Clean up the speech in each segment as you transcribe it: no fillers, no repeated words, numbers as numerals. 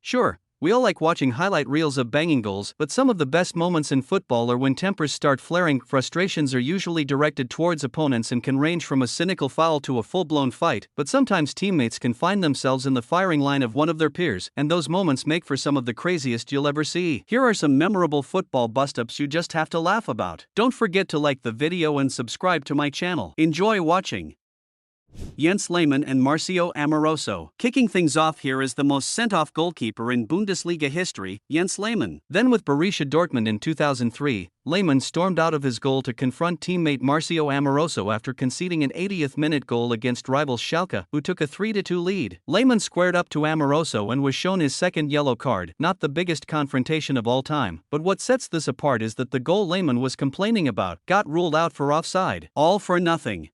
Sure, we all like watching highlight reels of banging goals, but some of the best moments in football are when tempers start flaring. Frustrations are usually directed towards opponents and can range from a cynical foul to a full-blown fight, but sometimes teammates can find themselves in the firing line of one of their peers, and those moments make for some of the craziest you'll ever see. Here are some memorable football bust-ups you just have to laugh about. Don't forget to like the video and subscribe to my channel. Enjoy watching. Jens Lehmann and Marcio Amoroso. Kicking things off here is the most sent-off goalkeeper in Bundesliga history, Jens Lehmann. Then with Borussia Dortmund in 2003, Lehmann stormed out of his goal to confront teammate Marcio Amoroso after conceding an 80th-minute goal against rival Schalke, who took a 3-2 lead. Lehmann squared up to Amoroso and was shown his second yellow card, not the biggest confrontation of all time, but what sets this apart is that the goal Lehmann was complaining about got ruled out for offside. All for nothing.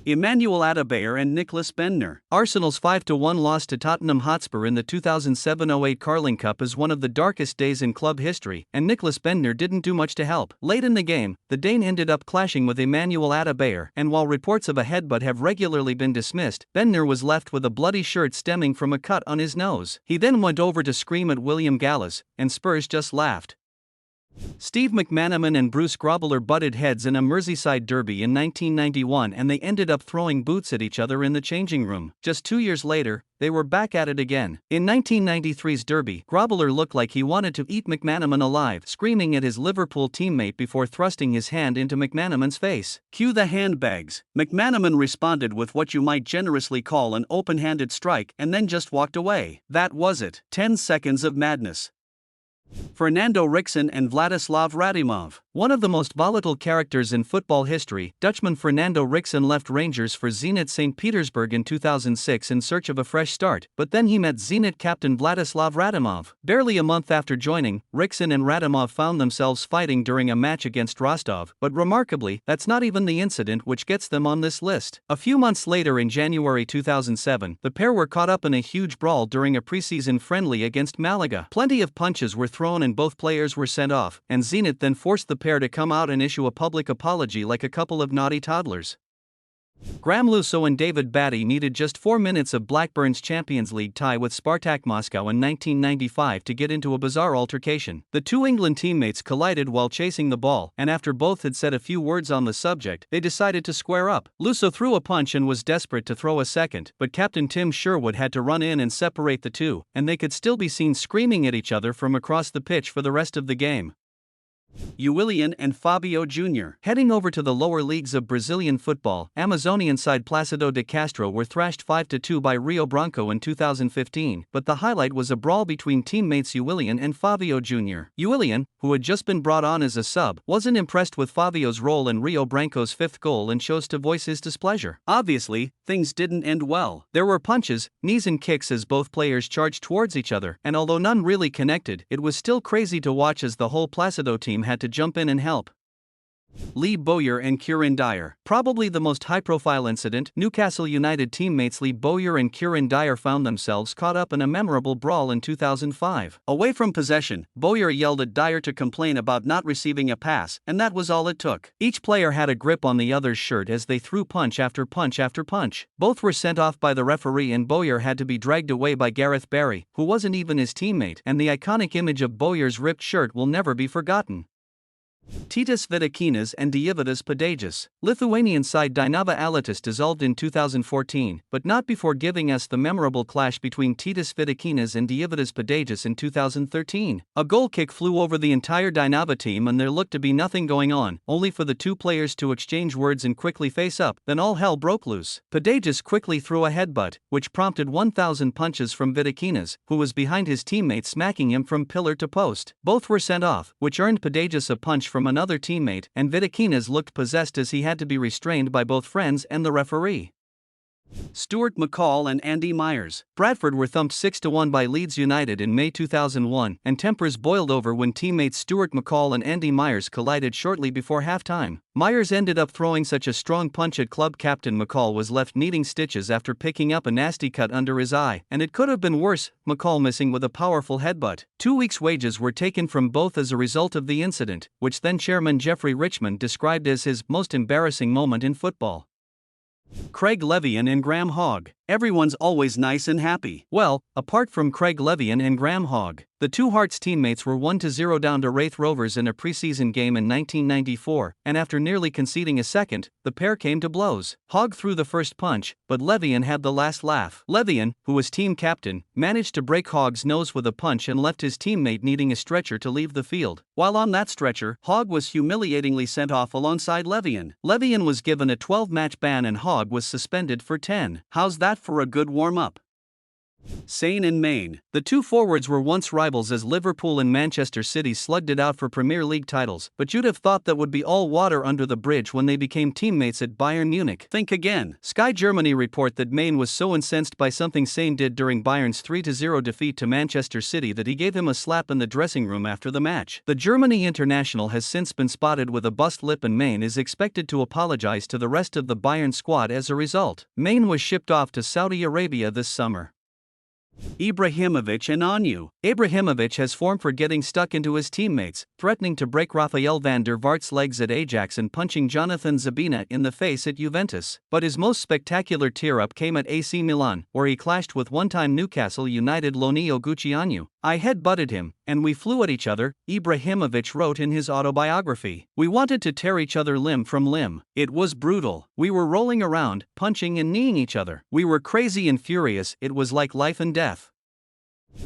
Emmanuel Adebayor and Nicklas Bendtner. Arsenal's 5-1 loss to Tottenham Hotspur in the 2007-08 Carling Cup is one of the darkest days in club history, and Nicklas Bendtner didn't do much to help. Late in the game, the Dane ended up clashing with Emmanuel Adebayor, and while reports of a headbutt have regularly been dismissed, Bendtner was left with a bloody shirt stemming from a cut on his nose. He then went over to scream at William Gallas, and Spurs just laughed. Steve McManaman and Bruce Grobbelaar butted heads in a Merseyside derby in 1991 and they ended up throwing boots at each other in the changing room. Just 2 years later, they were back at it again. In 1993's derby, Grobbelaar looked like he wanted to eat McManaman alive, screaming at his Liverpool teammate before thrusting his hand into McManaman's face. Cue the handbags. McManaman responded with what you might generously call an open-handed strike and then just walked away. That was it. 10 seconds of madness. Fernando Ricksen and Vladislav Radimov. One of the most volatile characters in football history, Dutchman Fernando Ricksen left Rangers for Zenit St. Petersburg in 2006 in search of a fresh start, but then he met Zenit captain Vladislav Radimov. Barely a month after joining, Ricksen and Radimov found themselves fighting during a match against Rostov, but remarkably, that's not even the incident which gets them on this list. A few months later in January 2007, the pair were caught up in a huge brawl during a preseason friendly against Malaga. Plenty of punches were thrown and both players were sent off, and Zenit then forced the pair to come out and issue a public apology like a couple of naughty toddlers. Graham Lusso and David Batty needed just 4 minutes of Blackburn's Champions League tie with Spartak Moscow in 1995 to get into a bizarre altercation. The two England teammates collided while chasing the ball, and after both had said a few words on the subject, they decided to square up. Lusso threw a punch and was desperate to throw a second, but Captain Tim Sherwood had to run in and separate the two, and they could still be seen screaming at each other from across the pitch for the rest of the game. Uillian and Fabio Jr. Heading over to the lower leagues of Brazilian football, Amazonian side Plácido de Castro were thrashed 5-2 by Rio Branco in 2015, but the highlight was a brawl between teammates Uillian and Fabio Jr. Uillian, who had just been brought on as a sub, wasn't impressed with Fabio's role in Rio Branco's fifth goal and chose to voice his displeasure. Obviously, things didn't end well. There were punches, knees and kicks as both players charged towards each other, and although none really connected, it was still crazy to watch as the whole Plácido team had to jump in and help. Bowyer and Dyer. Probably the most high-profile incident, Newcastle United teammates Bowyer and Dyer found themselves caught up in a memorable brawl in 2005. Away from possession, Bowyer yelled at Dyer to complain about not receiving a pass, and that was all it took. Each player had a grip on the other's shirt as they threw punch after punch after punch. Both were sent off by the referee and Bowyer had to be dragged away by Gareth Barry, who wasn't even his teammate, and the iconic image of Bowyer's ripped shirt will never be forgotten. Titas Vitikinas and Deividas Padis. Lithuanian side Dainava Alytus dissolved in 2014, but not before giving us the memorable clash between Titas Vitikinas and Deividas Padis in 2013. A goal kick flew over the entire Dainava team and there looked to be nothing going on, only for the two players to exchange words and quickly face up, then all hell broke loose. Padis quickly threw a headbutt, which prompted 1,000 punches from Vitikinas, who was behind his teammate smacking him from pillar to post. Both were sent off, which earned Padis a punch from another teammate, and Vitikinas looked possessed as he had to be restrained by both friends and the referee. Stuart McCall and Andy Myers. Bradford were thumped 6-1 by Leeds United in May 2001, and tempers boiled over when teammates Stuart McCall and Andy Myers collided shortly before halftime. Myers ended up throwing such a strong punch at club captain McCall was left needing stitches after picking up a nasty cut under his eye, and it could have been worse, McCall missing with a powerful headbutt. 2 weeks' wages were taken from both as a result of the incident, which then chairman Jeffrey Richmond described as his most embarrassing moment in football. Craig Levien and Graham Hogg. Everyone's always nice and happy. Well, apart from Craig Levien and Graham Hogg. The two Hearts teammates were 1-0 down to Wraith Rovers in a preseason game in 1994, and after nearly conceding a second, the pair came to blows. Hogg threw the first punch, but Levien had the last laugh. Levien, who was team captain, managed to break Hogg's nose with a punch and left his teammate needing a stretcher to leave the field. While on that stretcher, Hogg was humiliatingly sent off alongside Levien. Levien was given a 12-match ban and Hogg was suspended for 10. How's that for a good warm-up? Sane and Mane. The two forwards were once rivals as Liverpool and Manchester City slugged it out for Premier League titles, but you'd have thought that would be all water under the bridge when they became teammates at Bayern Munich. Think again. Sky Germany report that Mane was so incensed by something Sane did during Bayern's 3-0 defeat to Manchester City that he gave him a slap in the dressing room after the match. The Germany international has since been spotted with a bust lip and Mane is expected to apologize to the rest of the Bayern squad as a result. Mane was shipped off to Saudi Arabia this summer. Ibrahimovic and Onyewu. Ibrahimovic has form for getting stuck into his teammates, threatening to break Rafael van der Vaart's legs at Ajax and punching Jonathan Zabina in the face at Juventus. But his most spectacular tear-up came at AC Milan, where he clashed with one-time Newcastle United loanee Onyewu. "I head-butted him, and we flew at each other," Ibrahimovic wrote in his autobiography. "We wanted to tear each other limb from limb. It was brutal. We were rolling around, punching and kneeing each other. We were crazy and furious, it was like life and death."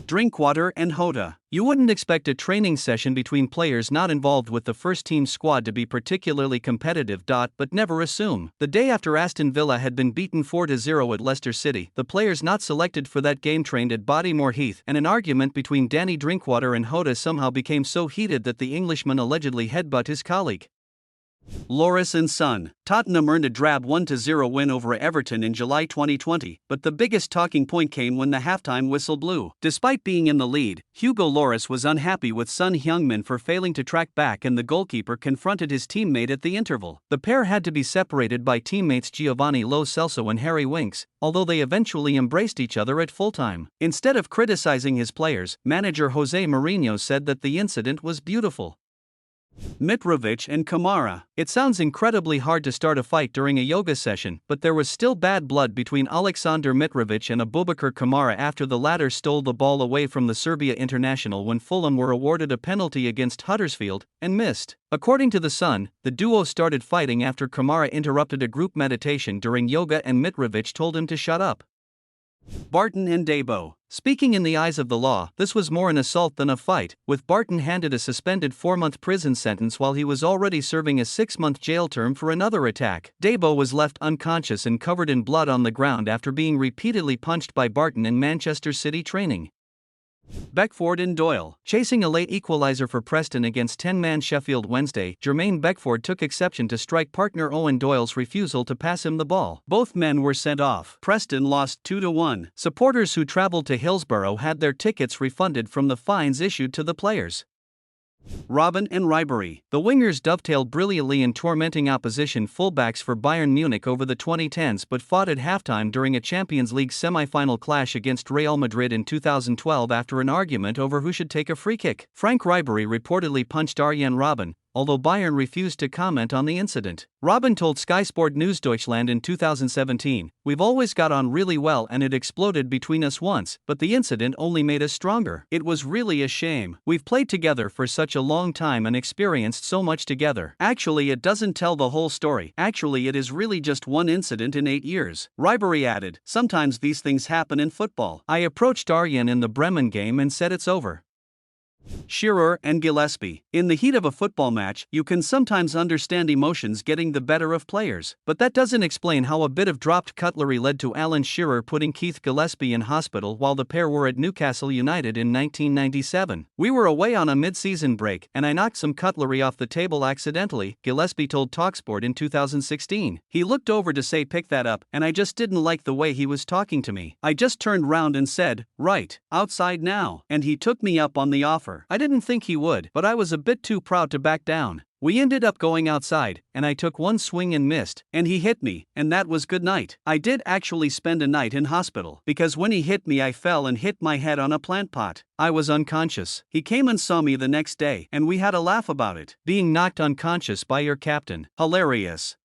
Drinkwater and Jota. You wouldn't expect a training session between players not involved with the first-team squad to be particularly competitive. But never assume. The day after Aston Villa had been beaten 4-0 at Leicester City, the players not selected for that game trained at Bodymoor Heath, and an argument between Danny Drinkwater and Jota somehow became so heated that the Englishman allegedly headbutt his colleague. Lloris and Son. Tottenham earned a drab 1-0 win over Everton in July 2020, but the biggest talking point came when the halftime whistle blew. Despite being in the lead, Hugo Lloris was unhappy with Son Heung-min for failing to track back and the goalkeeper confronted his teammate at the interval. The pair had to be separated by teammates Giovanni Lo Celso and Harry Winks, although they eventually embraced each other at full-time. Instead of criticizing his players, manager Jose Mourinho said that the incident was beautiful. Mitrovic and Kamara. It sounds incredibly hard to start a fight during a yoga session, but there was still bad blood between Aleksandar Mitrovic and Aboubakar Kamara after the latter stole the ball away from the Serbia international when Fulham were awarded a penalty against Huddersfield, and missed. According to The Sun, the duo started fighting after Kamara interrupted a group meditation during yoga and Mitrovic told him to shut up. Barton and Dabo. Speaking in the eyes of the law, this was more an assault than a fight, with Barton handed a suspended 4-month prison sentence while he was already serving a 6-month jail term for another attack. Dabo was left unconscious and covered in blood on the ground after being repeatedly punched by Barton in Manchester City training. Beckford and Doyle. Chasing a late equaliser for Preston against 10-man Sheffield Wednesday, Jermaine Beckford took exception to strike partner Owen Doyle's refusal to pass him the ball. Both men were sent off. Preston lost 2-1. Supporters who travelled to Hillsborough had their tickets refunded from the fines issued to the players. Robben and Ribery. The wingers dovetailed brilliantly in tormenting opposition fullbacks for Bayern Munich over the 2010s but fought at halftime during a Champions League semi-final clash against Real Madrid in 2012 after an argument over who should take a free kick. Frank Ribery reportedly punched Arjen Robben, although Bayern refused to comment on the incident. Robben told Sky Sport News Deutschland in 2017, "We've always got on really well and it exploded between us once, but the incident only made us stronger. It was really a shame. We've played together for such a long time and experienced so much together." Actually, it doesn't tell the whole story. Actually, it is really just one incident in 8 years. Ribery added, "Sometimes these things happen in football. I approached Arjen in the Bremen game and said it's over." Shearer and Gillespie. In the heat of a football match, you can sometimes understand emotions getting the better of players. But that doesn't explain how a bit of dropped cutlery led to Alan Shearer putting Keith Gillespie in hospital while the pair were at Newcastle United in 1997. "We were away on a mid-season break, and I knocked some cutlery off the table accidentally," Gillespie told TalkSport in 2016. "He looked over to say pick that up, and I just didn't like the way he was talking to me. I just turned round and said, 'Right, outside now,' and he took me up on the offer. I didn't think he would, but I was a bit too proud to back down. We ended up going outside, and I took one swing and missed, and he hit me, and that was good night. I did actually spend a night in hospital, because when he hit me I fell and hit my head on a plant pot. I was unconscious. He came and saw me the next day, and we had a laugh about it. Being knocked unconscious by your captain. Hilarious."